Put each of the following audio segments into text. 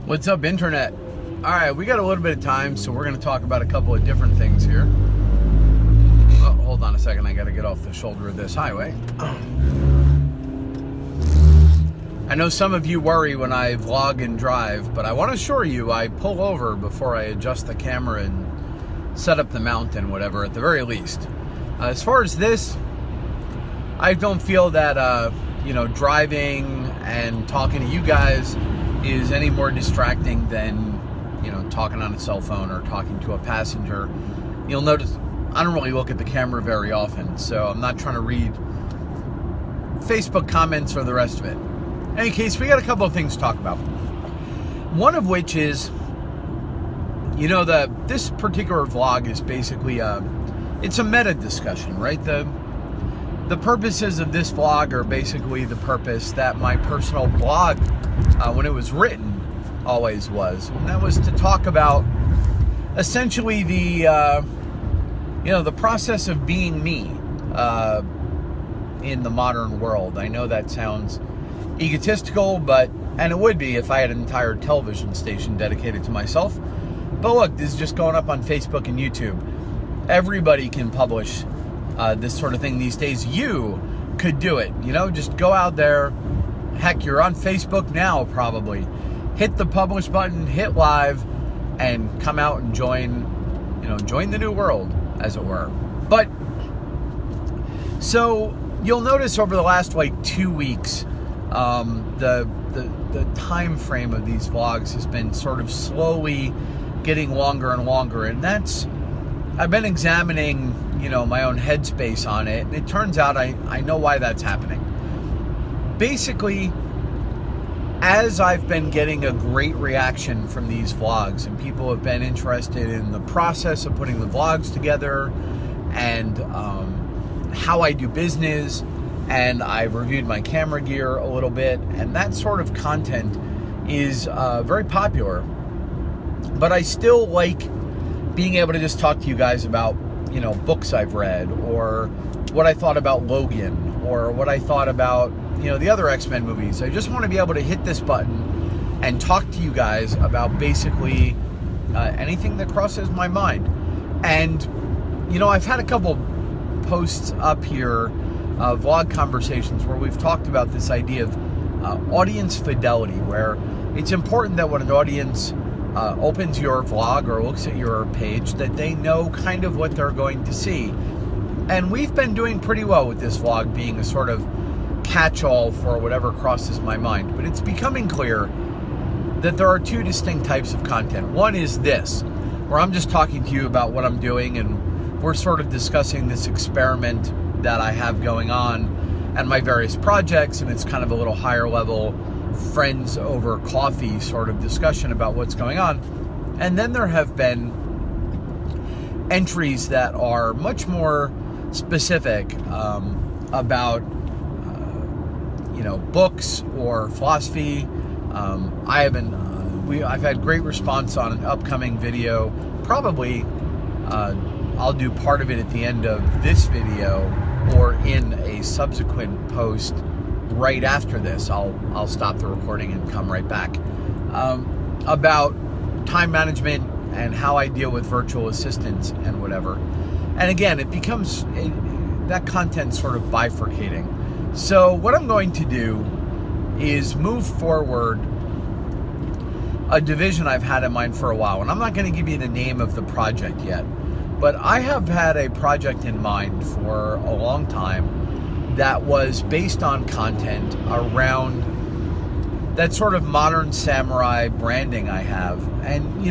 What's up, Internet? All right, we got a little bit of time, so we're going to talk about a couple of different things here. Oh, hold on a second. I got to get off the shoulder of this highway. I know some of you worry when I vlog and drive, but I want to assure you I pull over before I adjust the camera and set up the mount and whatever, at the very least. As far as this, I don't feel that, driving and talking to you guys is any more distracting than, talking on a cell phone or talking to a passenger. You'll notice I don't really look at the camera very often, so I'm not trying to read Facebook comments or the rest of it. In any case, we got a couple of things to talk about. One of which is, this particular vlog is basically it's a meta discussion, right? The purposes of this vlog are basically the purpose that my personal blog, when it was written, always was. And that was to talk about essentially the process of being me in the modern world. I know that sounds egotistical, and it would be if I had an entire television station dedicated to myself. But look, this is just going up on Facebook and YouTube. Everybody can publish this sort of thing these days. You could do it, just go out there. Heck, you're on Facebook now, probably. Hit the publish button, hit live, and come out and join the new world, as it were. But, so, you'll notice over the last, 2 weeks, the time frame of these vlogs has been sort of slowly getting longer and longer, and I've been examining, my own headspace on it, and it turns out I know why that's happening. Basically, as I've been getting a great reaction from these vlogs, and people have been interested in the process of putting the vlogs together, and how I do business, and I've reviewed my camera gear a little bit, and that sort of content is very popular. But I still like being able to just talk to you guys about, books I've read, or what I thought about Logan, or what I thought about, the other X-Men movies. I just want to be able to hit this button and talk to you guys about basically anything that crosses my mind. And, I've had a couple posts up here, vlog conversations, where we've talked about this idea of audience fidelity, where it's important that when an audience opens your vlog or looks at your page, that they know kind of what they're going to see. And we've been doing pretty well with this vlog being a sort of catch-all for whatever crosses my mind. But it's becoming clear that there are two distinct types of content. One is this, where I'm just talking to you about what I'm doing, and we're sort of discussing this experiment that I have going on and my various projects, and it's kind of a little higher level friends over coffee sort of discussion about what's going on. And then there have been entries that are much more specific about books or philosophy. I've had great response on an upcoming video. Probably I'll do part of it at the end of this video, or in a subsequent post right after this. I'll stop the recording and come right back. About time management and how I deal with virtual assistants and whatever. And again, it becomes that content sort of bifurcating. So what I'm going to do is move forward a division I've had in mind for a while. And I'm not going to give you the name of the project yet, but I have had a project in mind for a long time that was based on content around that sort of modern samurai branding I have. And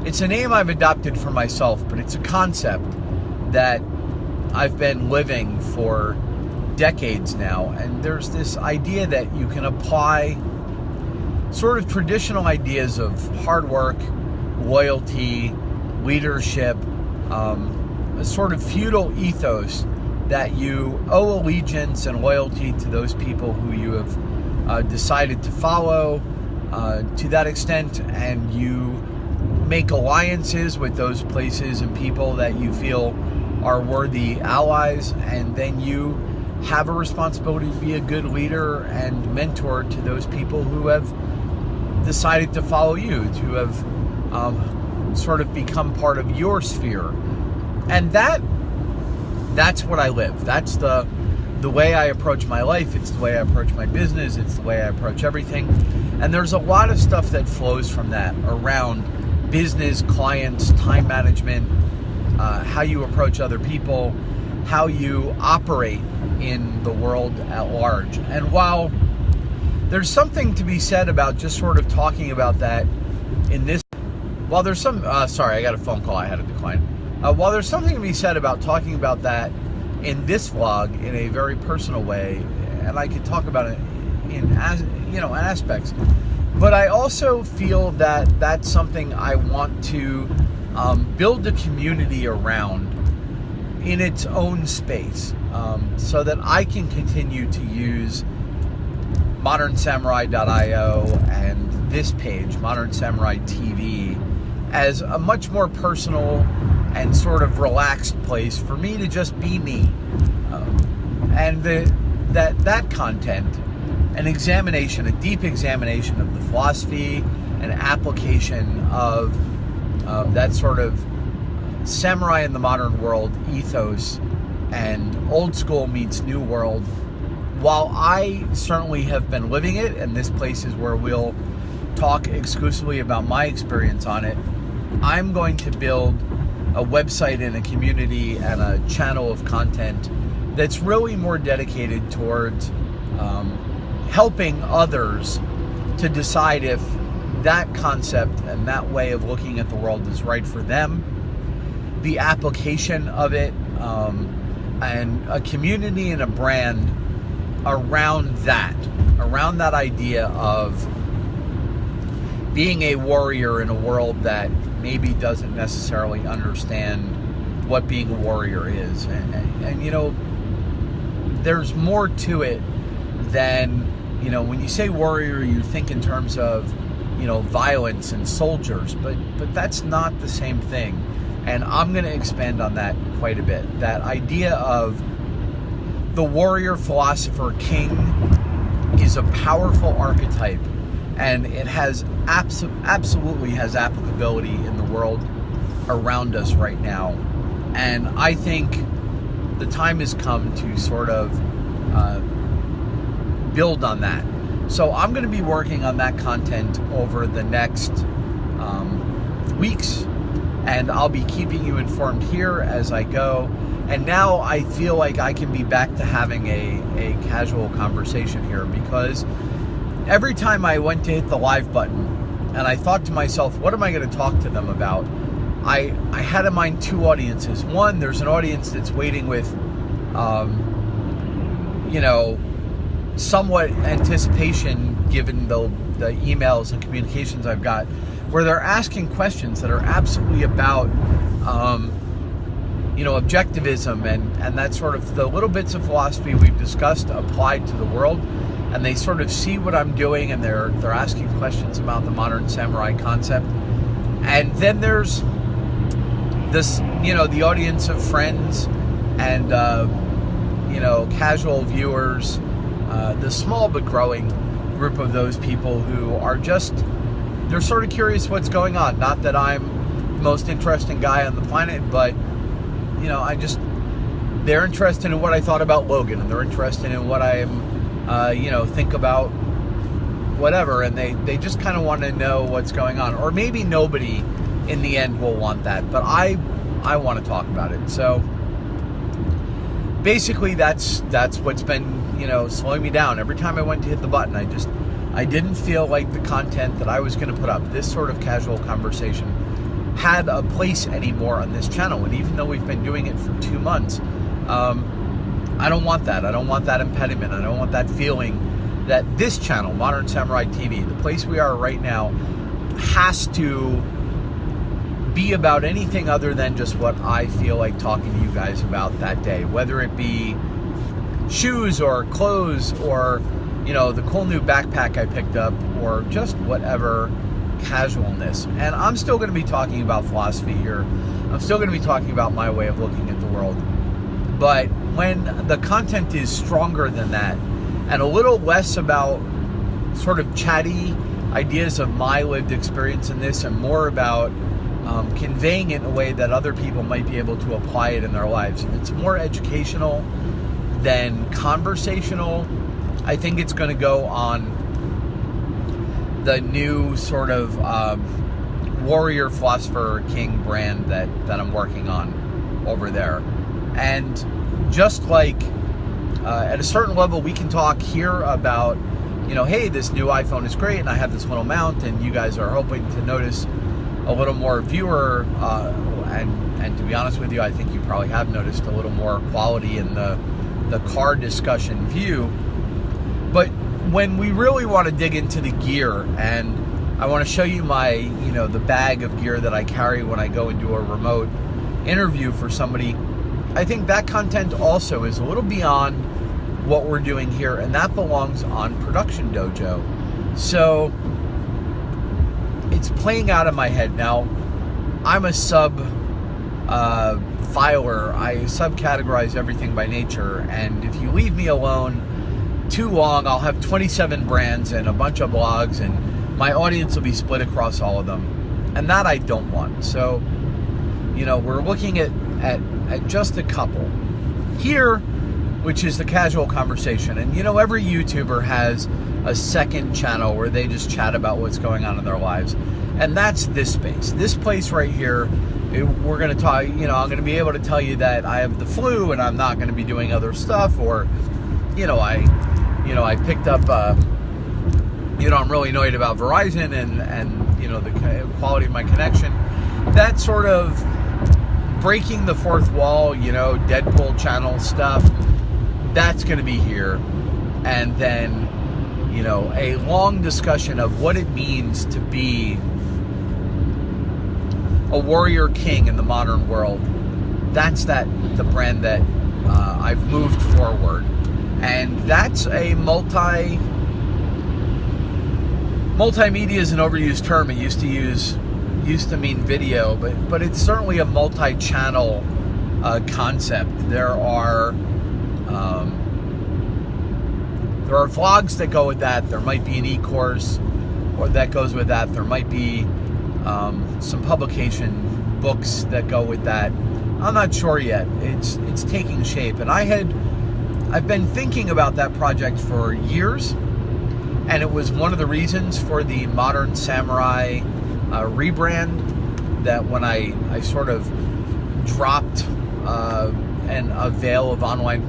it's a name I've adopted for myself, but it's a concept that I've been living for decades now. And there's this idea that you can apply sort of traditional ideas of hard work, loyalty, leadership, a sort of feudal ethos that you owe allegiance and loyalty to those people who you have decided to follow to that extent, and you make alliances with those places and people that you feel are worthy allies, and then you have a responsibility to be a good leader and mentor to those people who have decided to follow you, to have sort of become part of your sphere. And that's what I live. That's the way I approach my life. It's the way I approach my business. It's the way I approach everything. And there's a lot of stuff that flows from that around business, clients, time management, how you approach other people, how you operate in the world at large. And while there's something to be said about just sort of talking about that in this, while there's some, sorry, I got a phone call I had to decline. While there's something to be said about talking about that in this vlog in a very personal way, and I could talk about it in aspects, but I also feel that that's something I want to build a community around in its own space, so that I can continue to use modernsamurai.io and this page, Modern Samurai TV, as a much more personal and sort of relaxed place for me to just be me. And that content, an examination, a deep examination of the philosophy and application of that sort of samurai in the modern world ethos and old school meets new world. While I certainly have been living it, and this place is where we'll talk exclusively about my experience on it, I'm going to build a website and a community and a channel of content that's really more dedicated towards helping others to decide if that concept and that way of looking at the world is right for them, the application of it, and a community and a brand around that idea of being a warrior in a world that maybe doesn't necessarily understand what being a warrior is. And you know, there's more to it than, you know, when you say warrior, you think in terms of, you know, violence and soldiers, but that's not the same thing. And I'm going to expand on that quite a bit. That idea of the warrior, philosopher, king is a powerful archetype, and it has absolutely has applicability in the world around us right now. And I think the time has come to sort of build on that. So I'm going to be working on that content over the next weeks, and I'll be keeping you informed here as I go. And now I feel like I can be back to having a casual conversation here, because every time I went to hit the live button and I thought to myself, what am I going to talk to them about? I had in mind two audiences. One, there's an audience that's waiting with, you know, somewhat anticipation given the emails and communications I've got, where they're asking questions that are absolutely about, you know, objectivism and that sort of the little bits of philosophy we've discussed applied to the world, and they sort of see what I'm doing, and they're asking questions about the modern samurai concept. And then there's this, you know, the audience of friends and you know, casual viewers, the small but growing group of those people who are just, they're sort of curious what's going on. Not that I'm the most interesting guy on the planet, but, you know, they're interested in what I thought about Logan, and they're interested in what I am, you know, think about whatever, and they just kind of want to know what's going on. Or maybe nobody in the end will want that, but I want to talk about it. So basically that's what's been, you know, slowing me down. Every time I went to hit the button, I didn't feel like the content that I was going to put up, this sort of casual conversation, had a place anymore on this channel. And even though we've been doing it for 2 months, I don't want that. I don't want that impediment. I don't want that feeling that this channel, Modern Samurai TV, the place we are right now, has to be about anything other than just what I feel like talking to you guys about that day, whether it be shoes or clothes or, you know, the cool new backpack I picked up, or just whatever casualness. And I'm still going to be talking about philosophy here. I'm still going to be talking about my way of looking at the world. But when the content is stronger than that, and a little less about sort of chatty ideas of my lived experience in this and more about conveying it in a way that other people might be able to apply it in their lives. If it's more educational than conversational, I think it's going to go on the new sort of warrior, philosopher, king brand that I'm working on over there. And just like at a certain level, we can talk here about, you know, hey, this new iPhone is great, and I have this little mount, and you guys are hoping to notice a little more viewer, and to be honest with you, I think you probably have noticed a little more quality in the car discussion view. But when we really want to dig into the gear, and I want to show you my, you know, the bag of gear that I carry when I go and do a remote interview for somebody, I think that content also is a little beyond what we're doing here, and that belongs on Production Dojo. So it's playing out in my head now. I'm a filer. I subcategorize everything by nature, and if you leave me alone too long, I'll have 27 brands and a bunch of blogs, and my audience will be split across all of them, and that I don't want. So, you know, we're looking at just a couple here, which is the casual conversation. And you know, every YouTuber has a second channel where they just chat about what's going on in their lives, and that's this space. This place right here, we're going to talk, you know, I'm going to be able to tell you that I have the flu and I'm not going to be doing other stuff, or, you know, I picked up, you know, I'm really annoyed about Verizon and you know, the quality of my connection. That sort of breaking the fourth wall, you know, Deadpool channel stuff, that's going to be here. And then, you know, a long discussion of what it means to be a warrior king in the modern world. That's the brand that I've moved forward. And that's a multimedia is an overused term. It used to mean video, but it's certainly a multi-channel concept. There are vlogs that go with that. There might be an e-course or that goes with that. There might be some publication books that go with that. I'm not sure yet. It's taking shape, and I've been thinking about that project for years, and it was one of the reasons for the Modern Samurai rebrand, that when I sort of dropped a veil of online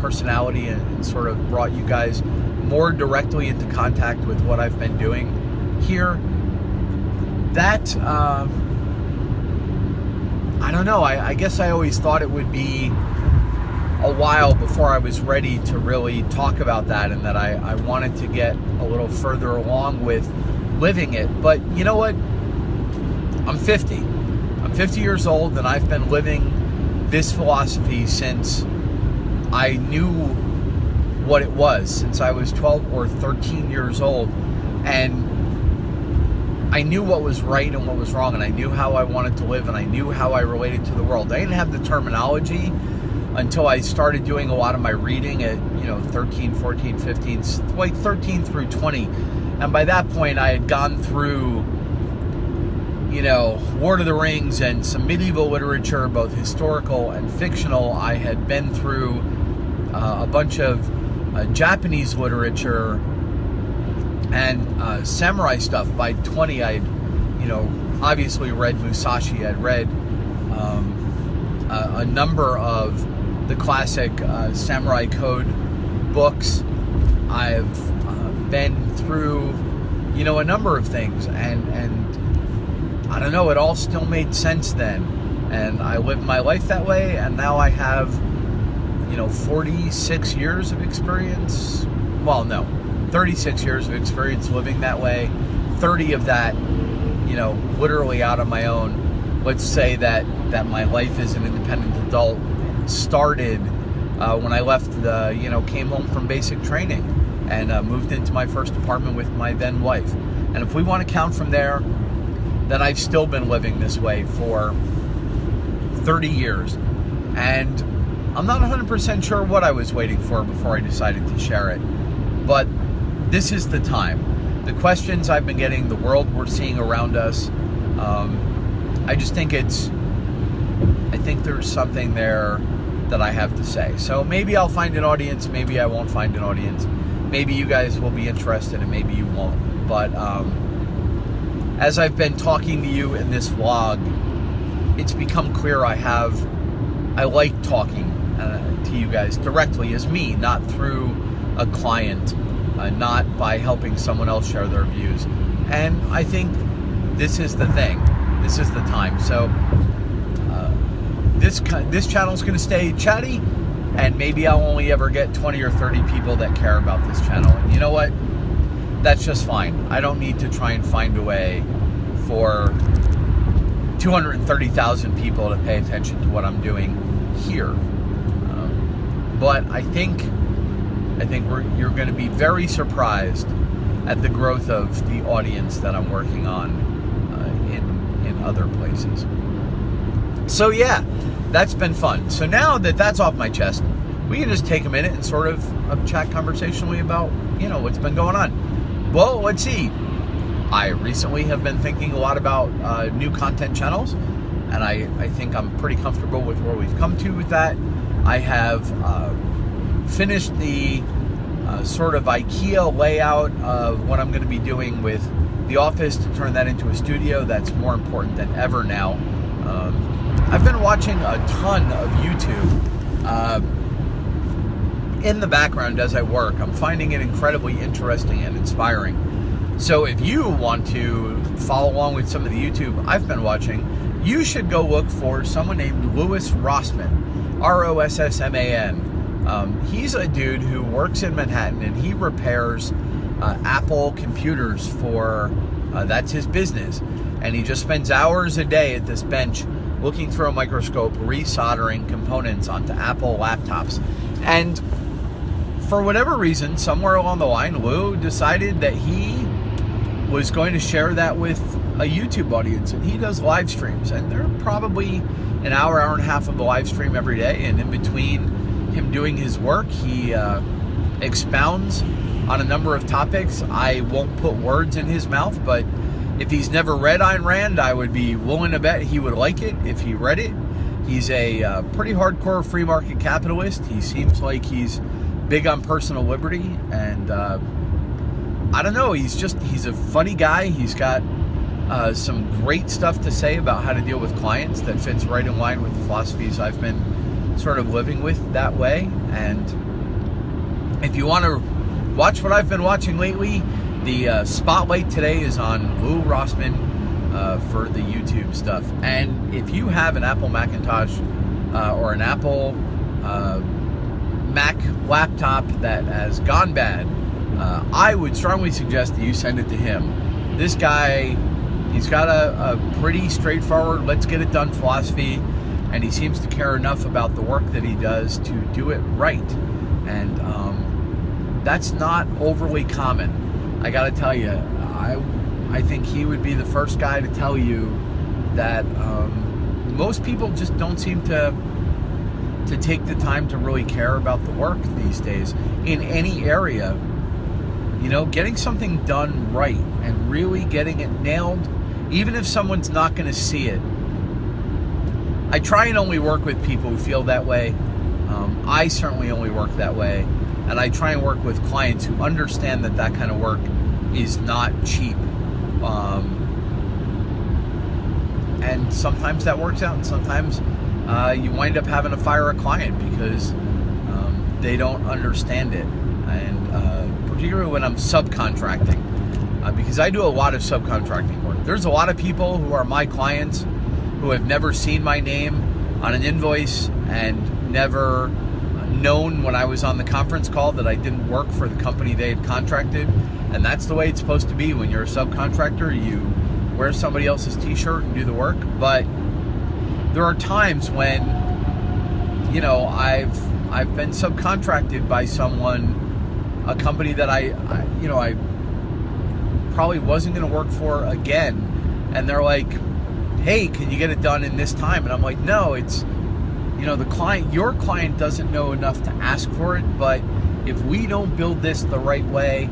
personality and sort of brought you guys more directly into contact with what I've been doing here, that I don't know, I guess I always thought it would be a while before I was ready to really talk about that, and that I wanted to get a little further along with living it. But you know what? I'm 50. I'm 50 years old, and I've been living this philosophy since I knew what it was, since I was 12 or 13 years old. And I knew what was right and what was wrong, and I knew how I wanted to live, and I knew how I related to the world. I didn't have the terminology until I started doing a lot of my reading at, you know, 13, 14, 15, like 13 through 20. And by that point, I had gone through, you know, Lord of the Rings and some medieval literature, both historical and fictional. I had been through a bunch of Japanese literature and samurai stuff. By 20, I'd, you know, obviously read Musashi. I'd read a number of the classic Samurai Code books. I've been through, you know, a number of things, and I don't know, it all still made sense then, and I lived my life that way, and now I have, you know, 46 years of experience. Well, no, 36 years of experience living that way. 30 of that, you know, literally out on my own. Let's say that my life as an independent adult started when I left you know, came home from basic training and moved into my first apartment with my then wife. And if we want to count from there, then I've still been living this way for 30 years. And I'm not 100% sure what I was waiting for before I decided to share it. But this is the time. the questions I've been getting, the world we're seeing around us, I just think I think there's something there that I have to say. So maybe I'll find an audience, maybe I won't find an audience. Maybe you guys will be interested and maybe you won't. But as I've been talking to you in this vlog, it's become clear I like talking to you guys directly as me, not through a client, not by helping someone else share their views. And I think this is the thing. This is the time. So this channel is going to stay chatty, and maybe I'll only ever get 20 or 30 people that care about this channel. And you know what? That's just fine. I don't need to try and find a way for 230,000 people to pay attention to what I'm doing here. But I think you're going to be very surprised at the growth of the audience that I'm working on in other places. So yeah, that's been fun. So now that that's off my chest, we can just take a minute and sort of chat conversationally about, you know, what's been going on. Well, let's see. I recently have been thinking a lot about new content channels, and I think I'm pretty comfortable with where we've come to with that. I have finished the sort of IKEA layout of what I'm going to be doing with the office to turn that into a studio. That's more important than ever now. I've been watching a ton of YouTube in the background as I work. I'm finding it incredibly interesting and inspiring. So if you want to follow along with some of the YouTube I've been watching, you should go look for someone named Louis Rossmann, R-O-S-S-M-A-N. He's a dude who works in Manhattan, and he repairs Apple computers for, that's his business. And he just spends hours a day at this bench looking through a microscope, resoldering components onto Apple laptops. And for whatever reason, somewhere along the line, Lou decided that he was going to share that with a YouTube audience. And he does live streams, and they're probably an hour, hour and a half of the live stream every day. And in between him doing his work, he expounds on a number of topics. I won't put words in his mouth, but if he's never read Ayn Rand, I would be willing to bet he would like it if he read it. He's a pretty hardcore free market capitalist. He seems like he's big on personal liberty, and I don't know, he's a funny guy. He's got some great stuff to say about how to deal with clients that fits right in line with the philosophies I've been sort of living with that way. And if you want to watch what I've been watching lately, the spotlight today is on Lou Rossmann for the YouTube stuff. And if you have an Apple Macintosh or an Apple Mac laptop that has gone bad, I would strongly suggest that you send it to him. This guy, he's got a pretty straightforward, let's get it done philosophy, and he seems to care enough about the work that he does to do it right. And that's not overly common. I gotta tell you, I think he would be the first guy to tell you that most people just don't seem to take the time to really care about the work these days in any area. You know, getting something done right and really getting it nailed, even if someone's not going to see it. I try and only work with people who feel that way. I certainly only work that way. And I try and work with clients who understand that that kind of work is not cheap. And sometimes that works out, and sometimes you wind up having to fire a client because they don't understand it. And particularly when I'm subcontracting, because I do a lot of subcontracting work. There's a lot of people who are my clients who have never seen my name on an invoice and never known when I was on the conference call that I didn't work for the company they had contracted. And that's the way it's supposed to be. When you're a subcontractor, you wear somebody else's t-shirt and do the work. But there are times when, you know, I've been subcontracted by someone, a company that I probably wasn't going to work for again, and they're like, hey, can you get it done in this time? And I'm like, no, it's, you know, your client doesn't know enough to ask for it, but if we don't build this the right way,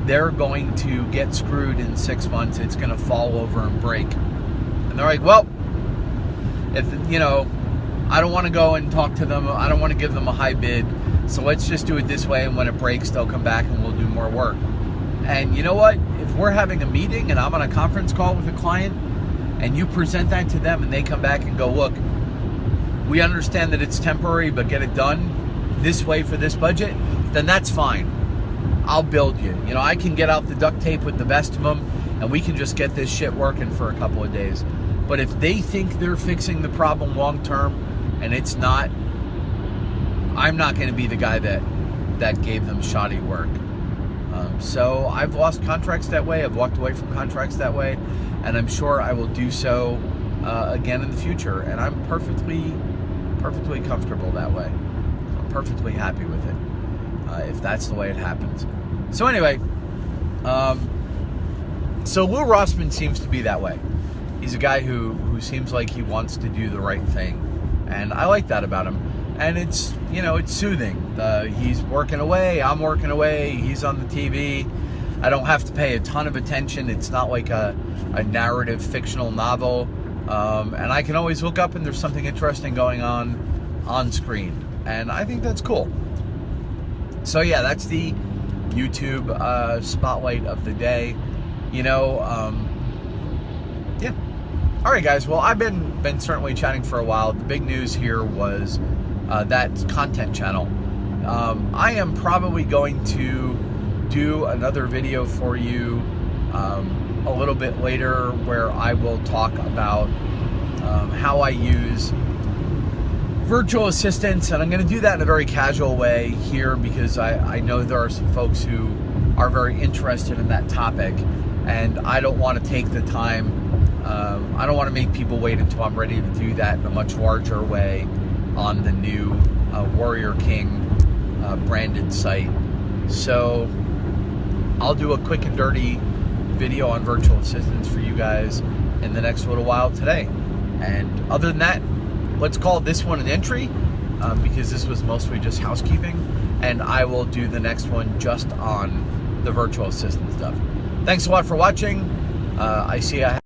they're going to get screwed in 6 months. It's going to fall over and break. And they're like, well, if, I don't want to go and talk to them. I don't want to give them a high bid. So let's just do it this way. And when it breaks, they'll come back and we'll do more work. And you know what? If we're having a meeting and I'm on a conference call with a client and you present that to them and they come back and go, look, we understand that it's temporary, but get it done this way for this budget, then that's fine. I'll build you. I can get out the duct tape with the best of them and we can just get this shit working for a couple of days. But if they think they're fixing the problem long term and it's not, I'm not going to be the guy that gave them shoddy work. So I've lost contracts that way. I've walked away from contracts that way, and I'm sure I will do so again in the future. And I'm perfectly comfortable that way. I'm perfectly happy with it if that's the way it happens. So anyway, so Lou Rossman seems to be that way. He's a guy who seems like he wants to do the right thing, and I like that about him. And it's, it's soothing. He's working away, I'm working away, he's on the TV. I don't have to pay a ton of attention. It's not like a narrative fictional novel. And I can always look up and there's something interesting going on screen. And I think that's cool. So yeah, that's the YouTube spotlight of the day. Yeah. All right, guys. Well, I've been certainly chatting for a while. The big news here was that content channel. I am probably going to do another video for you a little bit later where I will talk about how I use virtual assistants, and I'm going to do that in a very casual way here because I know there are some folks who are very interested in that topic, and I don't want to take the time. I don't want to make people wait until I'm ready to do that in a much larger way on the new Warrior King branded site. So I'll do a quick and dirty video on virtual assistants for you guys in the next little while today. And other than that, let's call this one an entry because this was mostly just housekeeping, and I will do the next one just on the virtual assistant stuff. Thanks a lot for watching. I see I